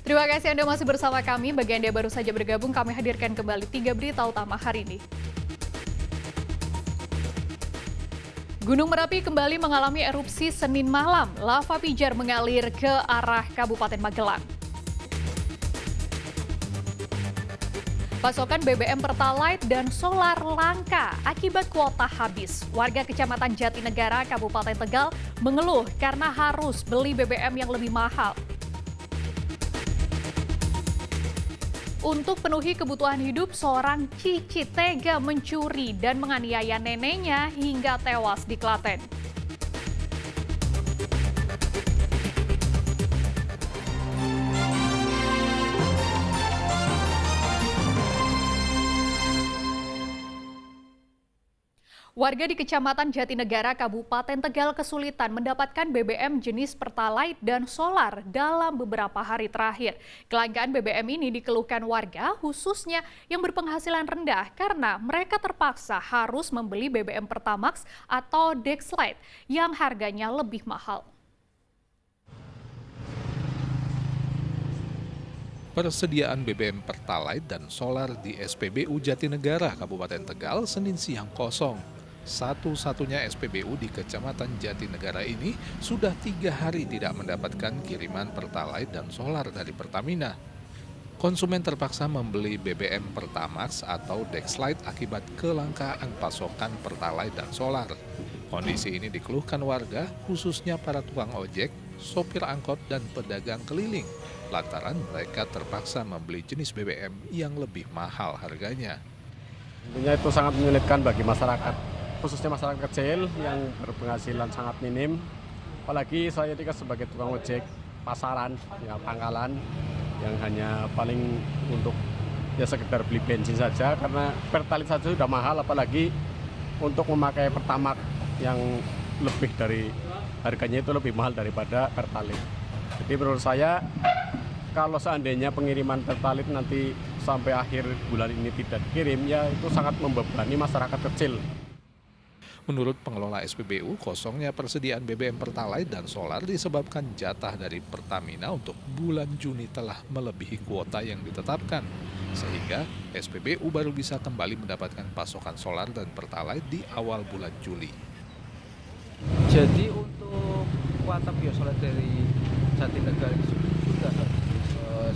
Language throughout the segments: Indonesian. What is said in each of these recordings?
Terima kasih Anda masih bersama kami. Bagi Anda yang baru saja bergabung, kami hadirkan kembali 3 berita utama hari ini. Gunung Merapi kembali mengalami erupsi Senin malam. Lava pijar mengalir ke arah Kabupaten Magelang. Pasokan BBM Pertalite dan solar langka akibat kuota habis. Warga Kecamatan Jatinegara, Kabupaten Tegal mengeluh karena harus beli BBM yang lebih mahal. Untuk penuhi kebutuhan hidup, seorang cici tega mencuri dan menganiaya neneknya hingga tewas di Klaten. Warga di Kecamatan Jatinegara, Kabupaten Tegal kesulitan mendapatkan BBM jenis Pertalite dan solar dalam beberapa hari terakhir. Kelangkaan BBM ini dikeluhkan warga, khususnya yang berpenghasilan rendah karena mereka terpaksa harus membeli BBM Pertamax atau Dexlite yang harganya lebih mahal. Persediaan BBM Pertalite dan solar di SPBU Jatinegara, Kabupaten Tegal, Senin siang kosong. Satu-satunya SPBU di Kecamatan Jatinegara ini sudah 3 hari tidak mendapatkan kiriman Pertalite dan solar dari Pertamina. Konsumen terpaksa membeli BBM Pertamax atau Dexlite akibat kelangkaan pasokan Pertalite dan solar. Kondisi ini dikeluhkan warga, khususnya para tukang ojek, sopir angkot, dan pedagang keliling, lantaran mereka terpaksa membeli jenis BBM yang lebih mahal harganya. Tentunya itu sangat menyulitkan bagi masyarakat, khususnya masyarakat kecil yang berpenghasilan sangat minim. Apalagi saya ini sebagai tukang ojek pasaran, ya pangkalan, yang hanya paling untuk ya sekedar beli bensin saja, karena Pertalite saja sudah mahal, apalagi untuk memakai Pertamax yang lebih dari harganya itu lebih mahal daripada Pertalite. Jadi menurut saya, kalau seandainya pengiriman Pertalite nanti sampai akhir bulan ini tidak dikirim, ya itu sangat membebani masyarakat kecil. Menurut pengelola SPBU, kosongnya persediaan BBM Pertalite dan solar disebabkan jatah dari Pertamina untuk bulan Juni telah melebihi kuota yang ditetapkan. Sehingga SPBU baru bisa kembali mendapatkan pasokan solar dan Pertalite di awal bulan Juli. Jadi untuk kuota biosolar dari Jatinegara sudah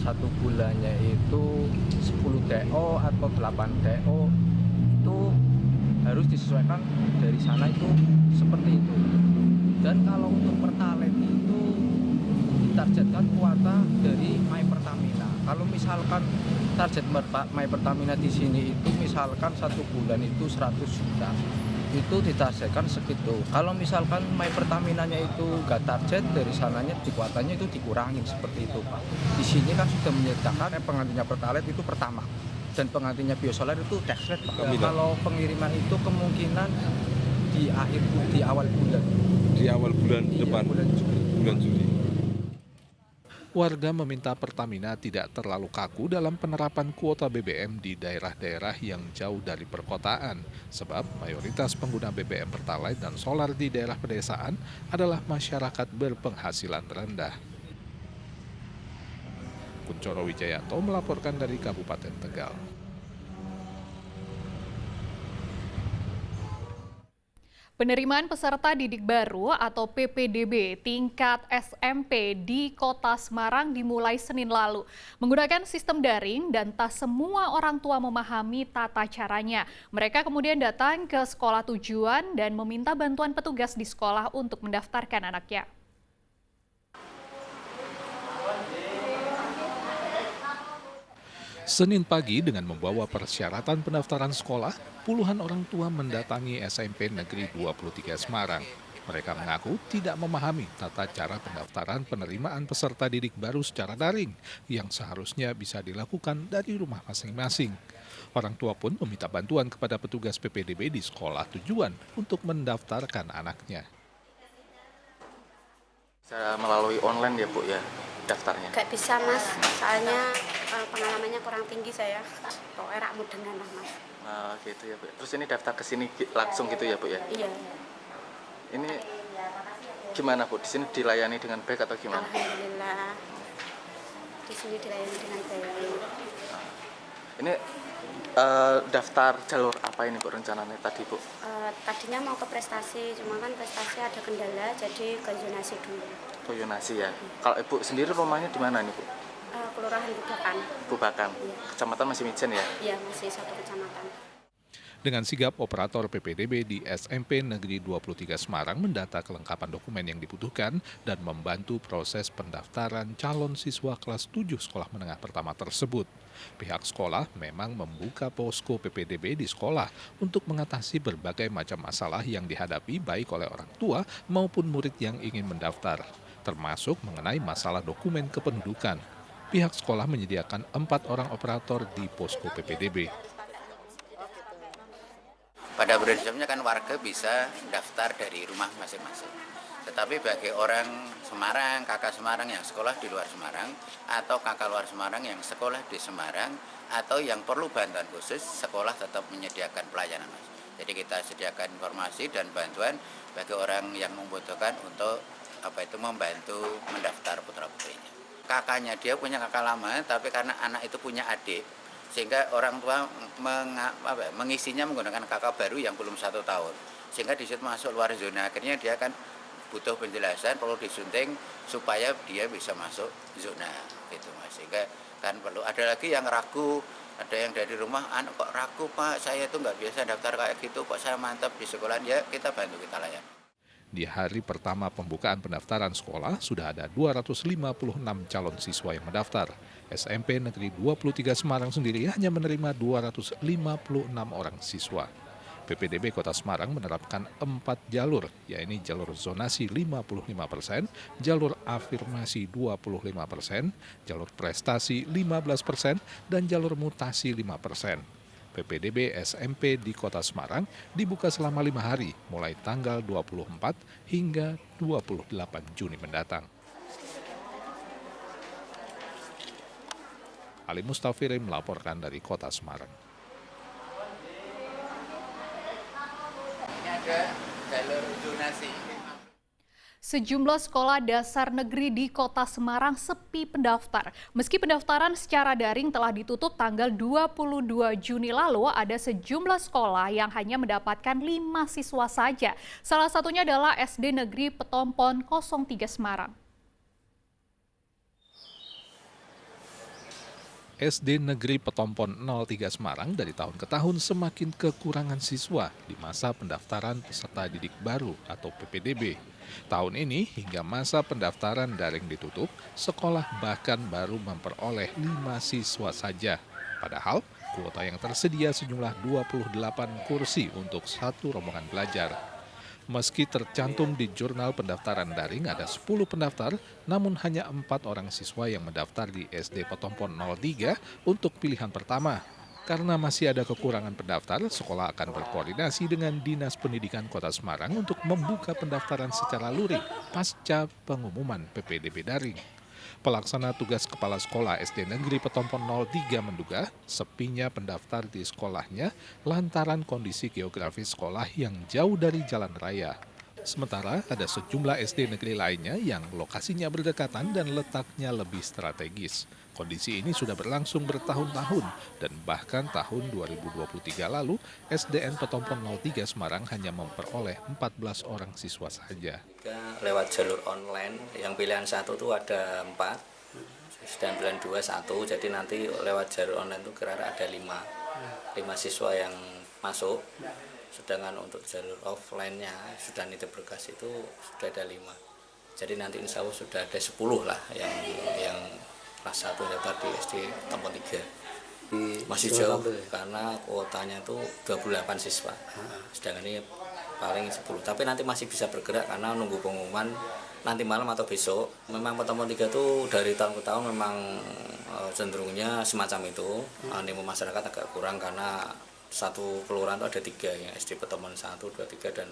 satu bulannya itu 10 DO atau 8 DO itu harus disesuaikan dari sana, itu seperti itu. Dan kalau untuk Pertalite itu ditargetkan kuota dari My Pertamina. Kalau misalkan target My Pertamina di sini itu misalkan satu bulan itu 100 juta, itu ditargetkan segitu. Kalau misalkan My Pertaminanya itu nggak target, dari sananya di kuotanya itu dikurangin seperti itu, Pak. Di sini kan sudah menyediakan penggantinya Pertalite itu pertama, dan penggantinya biosolar itu Dexlite, Pak. Kalau pengiriman itu kemungkinan di awal bulan. Di awal bulan depan, bulan Juli. Warga meminta Pertamina tidak terlalu kaku dalam penerapan kuota BBM di daerah-daerah yang jauh dari perkotaan, sebab mayoritas pengguna BBM Pertalite dan solar di daerah pedesaan adalah masyarakat berpenghasilan rendah. Kuncoro Wijayanto melaporkan dari Kabupaten Tegal. Penerimaan peserta didik baru atau PPDB tingkat SMP di Kota Semarang dimulai Senin lalu. Menggunakan sistem daring dan tak semua orang tua memahami tata caranya. Mereka kemudian datang ke sekolah tujuan dan meminta bantuan petugas di sekolah untuk mendaftarkan anaknya. Senin pagi dengan membawa persyaratan pendaftaran sekolah, puluhan orang tua mendatangi SMP Negeri 23 Semarang. Mereka mengaku tidak memahami tata cara pendaftaran penerimaan peserta didik baru secara daring yang seharusnya bisa dilakukan dari rumah masing-masing. Orang tua pun meminta bantuan kepada petugas PPDB di sekolah tujuan untuk mendaftarkan anaknya. Cara melalui online ya Bu ya daftarnya? Gak bisa Mas, soalnya pengalamannya kurang tinggi saya. Pokoknya rak mudengan lah Mas. Nah gitu ya Bu. Terus ini daftar ke sini langsung gitu ya Bu ya? Iya. Ini gimana Bu? Di sini dilayani dengan baik atau gimana? Alhamdulillah. di sini dilayani dengan baik. Ini daftar jalur apa ini Bu rencananya tadi Bu? Tadinya mau ke prestasi, cuma kan prestasi ada kendala, jadi ke zonasi dulu. Ke Yonasi ya. Kalau Ibu sendiri rumahnya di mana nih Bu? Kelurahan Bubakan. Bubakan. Iya. Kecamatan masih Mijen ya? Iya, masih satu kecamatan. Dengan sigap operator PPDB di SMP Negeri 23 Semarang mendata kelengkapan dokumen yang dibutuhkan dan membantu proses pendaftaran calon siswa kelas 7 sekolah menengah pertama tersebut. Pihak sekolah memang membuka posko PPDB di sekolah untuk mengatasi berbagai macam masalah yang dihadapi baik oleh orang tua maupun murid yang ingin mendaftar, termasuk mengenai masalah dokumen kependudukan. Pihak sekolah menyediakan 4 orang operator di posko PPDB. Pada prinsipnya kan warga bisa daftar dari rumah masing-masing. Tetapi bagi orang Semarang, kakak Semarang yang sekolah di luar Semarang, atau kakak luar Semarang yang sekolah di Semarang, atau yang perlu bantuan khusus, sekolah tetap menyediakan pelayanan. Jadi kita sediakan informasi dan bantuan bagi orang yang membutuhkan untuk membantu mendaftar putra-putrinya. Kakaknya dia punya kakak lama, tapi karena anak itu punya adik, sehingga orang tua mengisinya menggunakan kakak baru yang belum 1 tahun, sehingga di situ masuk luar zona. Akhirnya dia kan butuh penjelasan, perlu disunting supaya dia bisa masuk zona gitu Mas. Sehingga kan perlu ada lagi yang ragu, ada yang dari rumah, anak kok ragu Pak, saya itu nggak biasa daftar kayak gitu, kok saya mantap di sekolah, ya kita bantu, kita layani. Di hari pertama pembukaan pendaftaran sekolah, sudah ada 256 calon siswa yang mendaftar. SMP Negeri 23 Semarang sendiri hanya menerima 256 orang siswa. PPDB Kota Semarang menerapkan 4 jalur, yaitu jalur zonasi 55%, jalur afirmasi 25%, jalur prestasi 15%, dan jalur mutasi 5%. PPDB SMP di Kota Semarang dibuka selama 5 hari, mulai tanggal 24 hingga 28 Juni mendatang. Ali Mustafiri melaporkan dari Kota Semarang. Ini ada jalur zonasi. Sejumlah sekolah dasar negeri di Kota Semarang sepi pendaftar. Meski pendaftaran secara daring telah ditutup tanggal 22 Juni lalu, ada sejumlah sekolah yang hanya mendapatkan 5 siswa saja. Salah satunya adalah SD Negeri Petompon 03 Semarang. SD Negeri Petompon 03 Semarang dari tahun ke tahun semakin kekurangan siswa di masa pendaftaran peserta didik baru atau PPDB. Tahun ini hingga masa pendaftaran daring ditutup, sekolah bahkan baru memperoleh 5 siswa saja. Padahal kuota yang tersedia sejumlah 28 kursi untuk 1 rombongan belajar. Meski tercantum di jurnal pendaftaran daring ada 10 pendaftar, namun hanya 4 orang siswa yang mendaftar di SD Petompon 03 untuk pilihan pertama. Karena masih ada kekurangan pendaftar, sekolah akan berkoordinasi dengan Dinas Pendidikan Kota Semarang untuk membuka pendaftaran secara luring pasca pengumuman PPDB daring. Pelaksana tugas Kepala Sekolah SD Negeri Petompon 03 menduga sepinya pendaftar di sekolahnya lantaran kondisi geografis sekolah yang jauh dari jalan raya. Sementara ada sejumlah SD negeri lainnya yang lokasinya berdekatan dan letaknya lebih strategis. Kondisi ini sudah berlangsung bertahun-tahun dan bahkan tahun 2023 lalu SDN Petompon 03 Semarang hanya memperoleh 14 orang siswa saja. Lewat jalur online, yang pilihan 1 itu ada 4, dan pilihan 2 1, jadi nanti lewat jalur online itu kira-kira ada 5 siswa yang masuk. Sedangkan untuk jalur offline-nya sudah nitip berkas itu sudah ada 5. Jadi nanti insya Allah sudah ada 10 lah yang kelas 1 daftar di SD Petompon 3. Masih jauh karena kuotanya itu 28 siswa. Sedangkan ini paling 10. Tapi nanti masih bisa bergerak karena nunggu pengumuman nanti malam atau besok. Memang Petompon 3 itu dari tahun ke tahun memang cenderungnya semacam itu. Animo masyarakat agak kurang karena satu kelurahan itu ada 3 yang SD Petompon 1, 2, 3 dan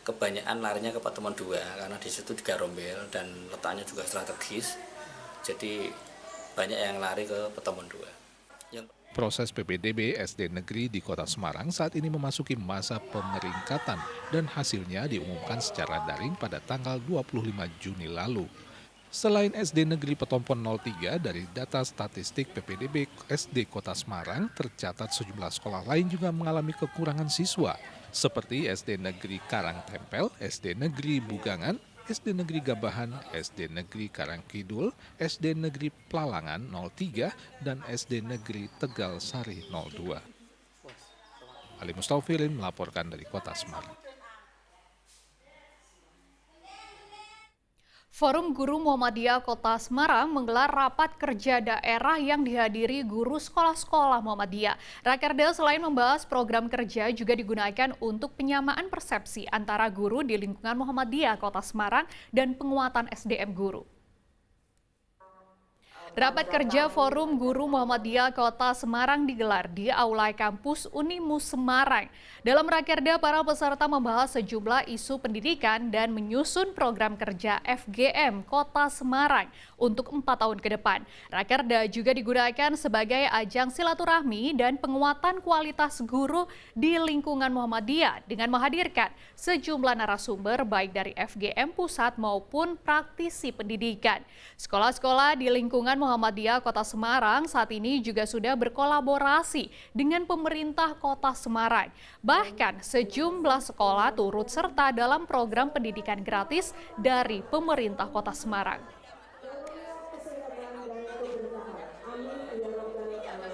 kebanyakan larinya ke Petompon 2 karena di situ 3 rombel dan letaknya juga strategis. Jadi banyak yang lari ke Petompon 2. Proses PPDB SD Negeri di Kota Semarang saat ini memasuki masa pemeringkatan dan hasilnya diumumkan secara daring pada tanggal 25 Juni lalu. Selain SD Negeri Petompon 03, dari data statistik PPDB SD Kota Semarang, tercatat sejumlah sekolah lain juga mengalami kekurangan siswa, seperti SD Negeri Karangtempel, SD Negeri Bugangan, SD Negeri Gabahan, SD Negeri Karangkidul, SD Negeri Plalangan 03, dan SD Negeri Tegal Sari 02. Ali Mustaufilin melaporkan dari Kota Semarang. Forum Guru Muhammadiyah Kota Semarang menggelar rapat kerja daerah yang dihadiri guru sekolah-sekolah Muhammadiyah. Rakerda selain membahas program kerja juga digunakan untuk penyamaan persepsi antara guru di lingkungan Muhammadiyah Kota Semarang dan penguatan SDM guru. Rapat kerja Forum Guru Muhammadiyah Kota Semarang digelar di Aula Kampus Unimus Semarang. Dalam rakerda, para peserta membahas sejumlah isu pendidikan dan menyusun program kerja FGM Kota Semarang untuk 4 tahun ke depan. Rakerda juga digunakan sebagai ajang silaturahmi dan penguatan kualitas guru di lingkungan Muhammadiyah dengan menghadirkan sejumlah narasumber baik dari FGM pusat maupun praktisi pendidikan. Sekolah-sekolah di lingkungan Muhammadiyah Kota Semarang saat ini juga sudah berkolaborasi dengan pemerintah Kota Semarang. Bahkan sejumlah sekolah turut serta dalam program pendidikan gratis dari pemerintah Kota Semarang.